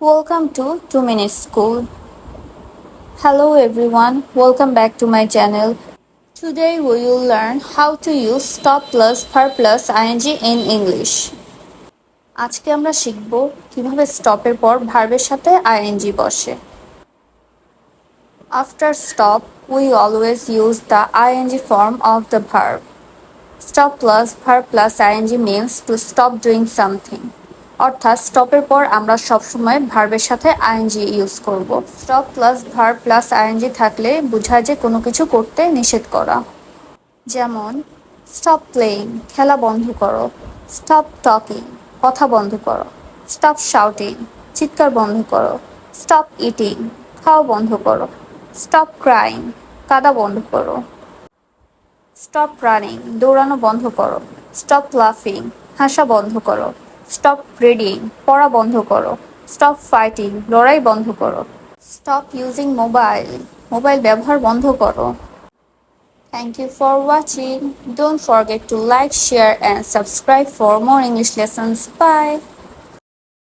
Welcome to 2 Minutes School. Hello everyone, welcome back to my channel. Today we will learn how to use stop plus verb plus ing in English. আজকে আমরা শিখব কিভাবে স্টপের পর ভার্বের সাথে ing বসে। After stop, we always use the ing form of the verb. Stop plus verb plus ing means to stop doing something. অর্থাৎ স্টপের পর আমরা সবসময় ভার্বের সাথে আইএনজি ইউজ করব। Stop plus verb plus ING থাকলে বোঝায় যে কোনো কিছু করতে নিষেধ করা। যেমন স্টপ প্লেইং খেলা বন্ধ করো, স্টপ টকিং কথা বন্ধ করো, স্টপ শাউটিং চিৎকার বন্ধ করো, স্টপ ইটিং খাওয়া বন্ধ করো, স্টপ ক্রাইং কাঁদা বন্ধ করো, স্টপ রানিং দৌড়ানো বন্ধ করো, স্টপ লাফিং হাসা বন্ধ করো, স্টপ রিডিং পড়া বন্ধ করো, স্টপ ফাইটিং লড়াই বন্ধ করো, স্টপ ইউজিং মোবাইল ব্যবহার বন্ধ করো। Thank you for watching. Don't forget to like, share and subscribe for more English lessons. By.